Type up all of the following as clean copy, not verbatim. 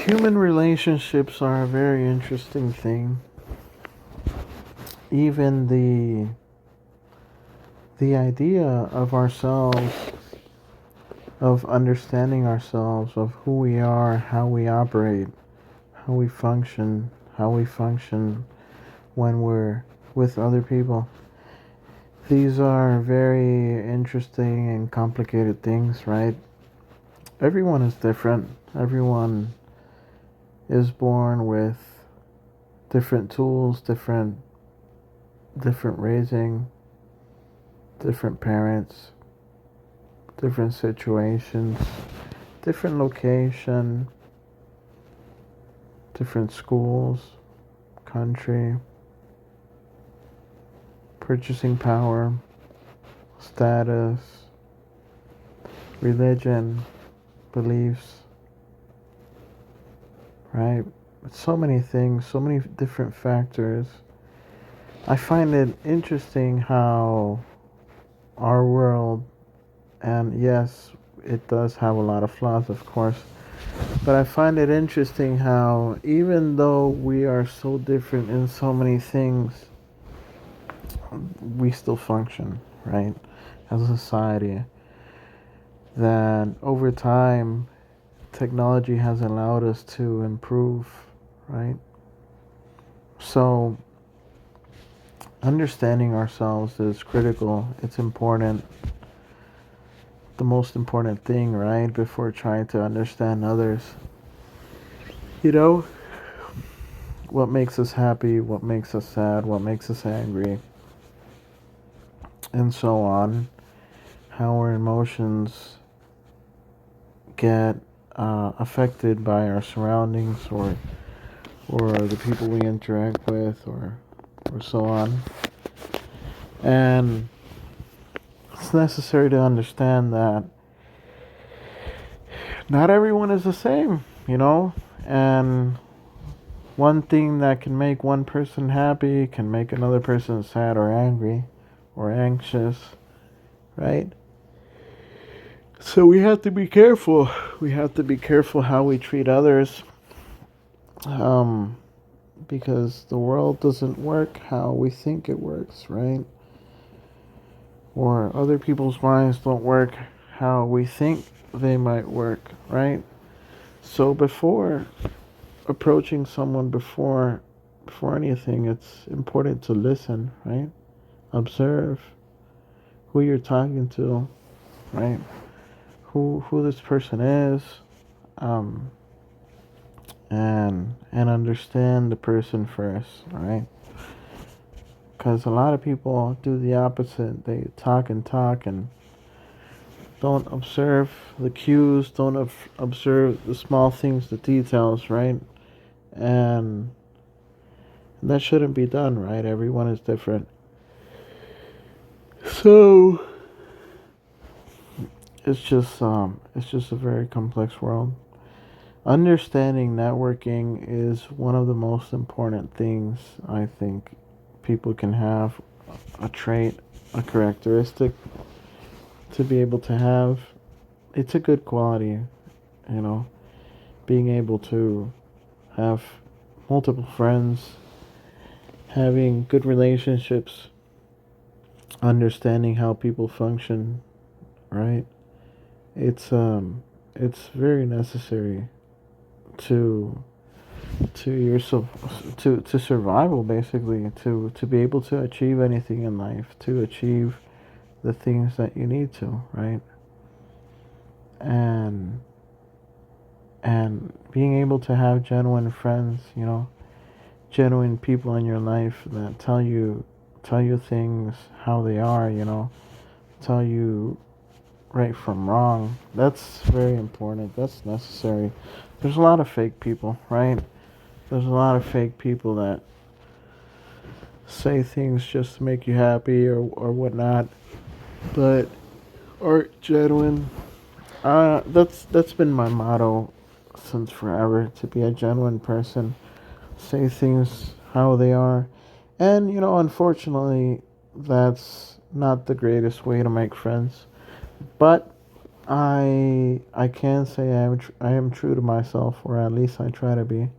Human relationships are a very interesting thing. Even the idea of ourselves, of understanding ourselves, of who we are, how we operate, how we function when we're with other people. These are very interesting and complicated things, right? Everyone is different. Everyone is born with different tools, different raising, different parents, different situations, different location, different schools, country, purchasing power, status, religion, beliefs, right? So many things, so many different factors. I find it interesting how our world, and yes, it does have a lot of flaws, of course, but I find it interesting how even though we are so different in so many things, we still function, right? As a society, that over time, technology has allowed us to improve, right? So, understanding ourselves is critical, it's important, the most important thing, right? Before trying to understand others. You know, what makes us happy, what makes us sad, what makes us angry, and so on. How our emotions get affected by our surroundings or the people we interact with or so on. And it's necessary to understand that not everyone is the same, you know? And one thing that can make one person happy can make another person sad or angry or anxious, right? So we have to be careful. We have to be careful how we treat others. Um, because the world doesn't work how we think it works, right? Or other people's minds don't work how we think they might work, right? So before approaching someone, before anything, it's important to listen, right? Observe who you're talking to, right? Who this person is, um, and understand the person first, right? Because a lot of people do the opposite. They talk and talk and don't observe the cues, don't observe the small things, the details, right? And that shouldn't be done, right? Everyone is different. So it's just a very complex world. Understanding networking is one of the most important things I think people can have, a trait, a characteristic to be able to have. It's a good quality, you know, being able to have multiple friends, having good relationships, understanding how people function, right? It's very necessary to yourself, to survival, basically, to be able to achieve anything in life, to achieve the things that you need to, right? And being able to have genuine friends, you know, genuine people in your life that tell you things how they are, you know, tell you right from wrong. That's very important. That's necessary. There's a lot of fake people, right? There's a lot of fake people that say things just to make you happy or whatnot, but aren't genuine. That's been my motto since forever, to be a genuine person, say things how they are, and you know, unfortunately, that's not the greatest way to make friends, but I can say I am true to myself, or at least I try to be,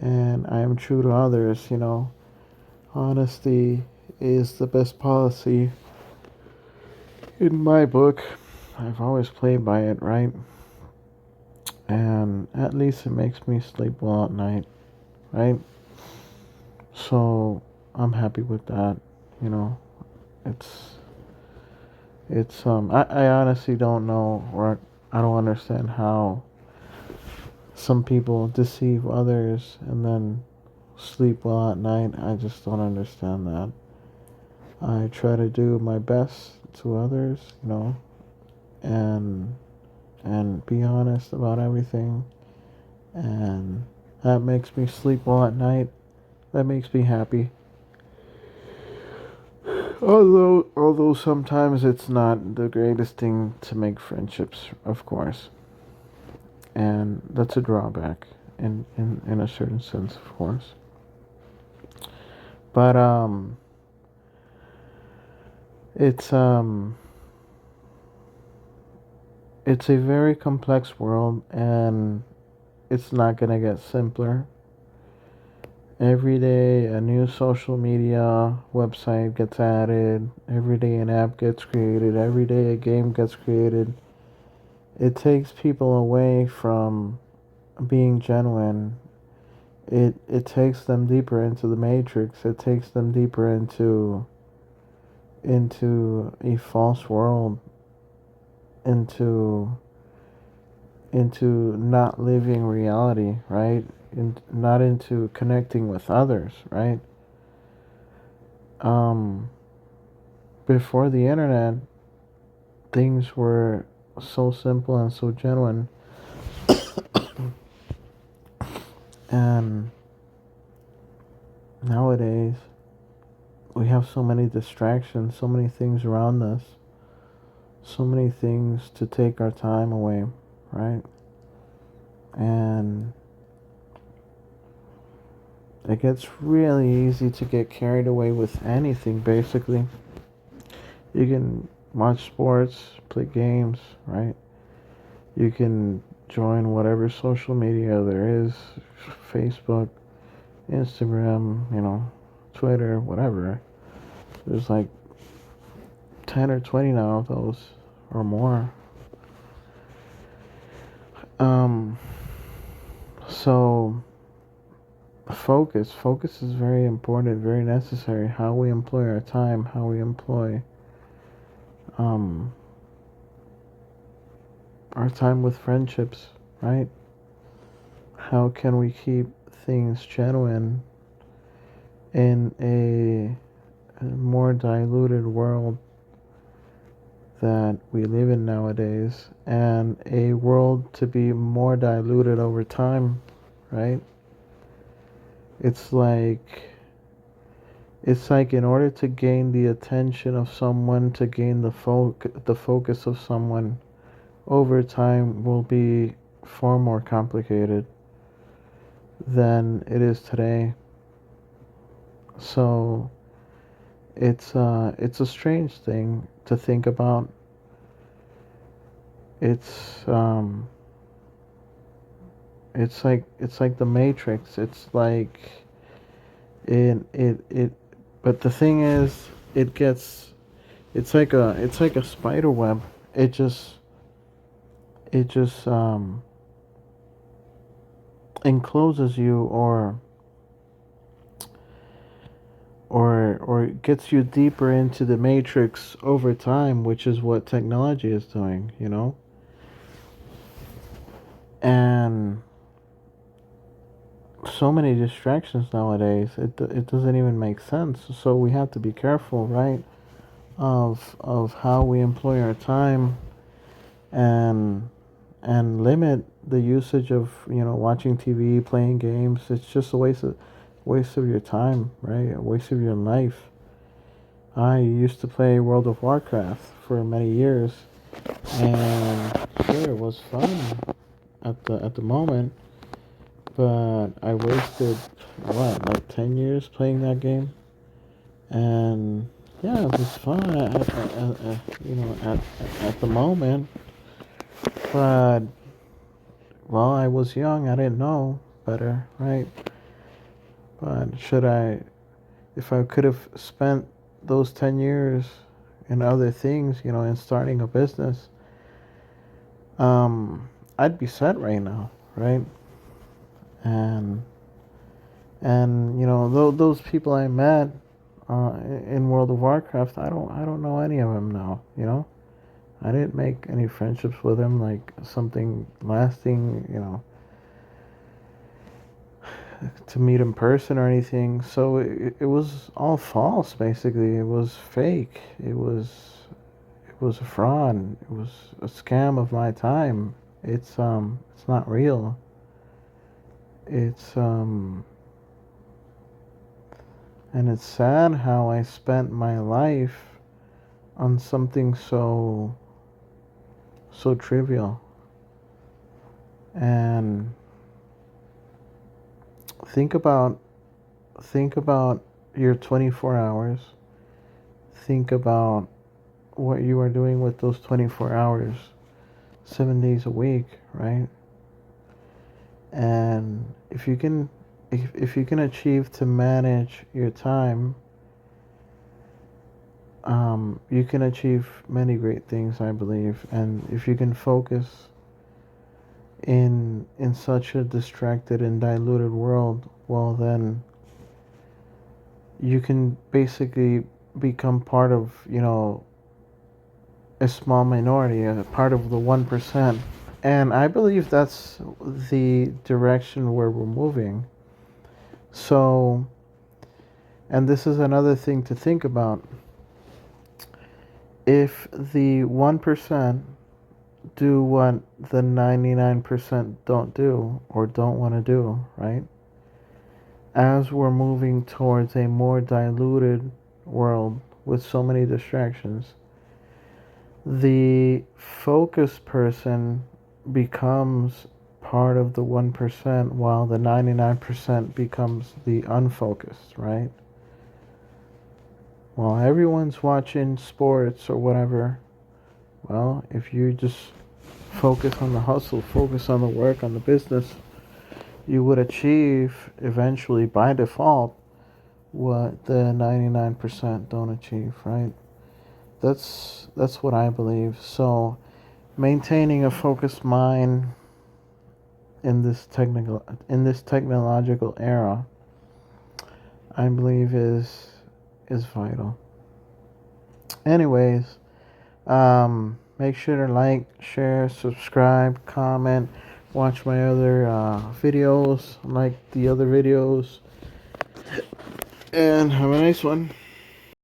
and I am true to others. Honesty is the best policy in my book. I've always played by it, right? And at least it makes me sleep well at night, right? So I'm happy with that. You know, it's I honestly don't know, or I don't understand how some people deceive others and then sleep well at night. I just don't understand that. I try to do my best to others, and be honest about everything, and that makes me sleep well at night. That makes me happy. Although sometimes it's not the greatest thing to make friendships, of course, and that's a drawback in a certain sense, of course. But it's it's a very complex world, and it's not gonna get simpler. Every day, a new social media website gets added. Every day, an app gets created. Every day, a game gets created. It takes people away from being genuine. It takes them deeper into the matrix. It takes them deeper into a false world, into not living reality, right? Not into connecting with others, right? Um, Before the internet, things were so simple and so genuine, and nowadays we have so many distractions, so many things around us, so many things to take our time away, right? And it gets really easy to get carried away with anything, basically. You can watch sports, play games, right? You can join whatever social media there is, Facebook, Instagram, Twitter, whatever. There's like 10 or 20 now of those or more. Um, so focus is very important, very necessary. How we employ our time, how we employ um, our time with friendships, right? How can we keep things genuine in a more diluted world that we live in nowadays, and a world to be more diluted over time, right? It's like in order to gain the attention of someone, to gain the focus of someone over time will be far more complicated than it is today. So it's a strange thing to think about. It's it's like the Matrix. It's like it but the thing is, it's like a spider web. It just encloses you, or gets you deeper into the matrix over time, which is what technology is doing. And so many distractions nowadays, it doesn't even make sense. So we have to be careful, right, of how we employ our time, and limit the usage of watching TV, playing games. It's just a waste of your time, right? A waste of your life. I used to play World of Warcraft for many years, and sure, it was fun at the moment, but I wasted what, like 10 years playing that game, and yeah, it was fun at the moment, But, well, I was young. I didn't know better, right? But if I could have spent those 10 years in other things, in starting a business, um, I'd be set right now, right? And, those people I met, in World of Warcraft, I don't know any of them now. I didn't make any friendships with them, like something lasting, to meet in person or anything. So it was all false, basically. It was fake. It was a fraud. It was a scam of my time. It's not real. It's and it's sad how I spent my life on something so trivial. And think about think about your 24 hours. Think about what you are doing with those 24 hours, 7 days a week, right? And if you can achieve to manage your time, you can achieve many great things, I believe. And if you can focus in such a distracted and diluted world, well, then you can basically become part of, a small minority, a part of the 1%. And I believe that's the direction where we're moving. So, and this is another thing to think about. If the 1% do what the 99% don't do or don't want to do, right? As we're moving towards a more diluted world with so many distractions, the focused person becomes part of the 1% while the 99% becomes the unfocused, right? While everyone's watching sports or whatever, well, if you just focus on the hustle, focus on the work, on the business, you would achieve eventually by default what the 99% don't achieve, right? That's what I believe. So maintaining a focused mind in this technological era, I believe is vital. Anyways, make sure to like, share, subscribe, comment, watch my other videos, like the other videos, and have a nice one.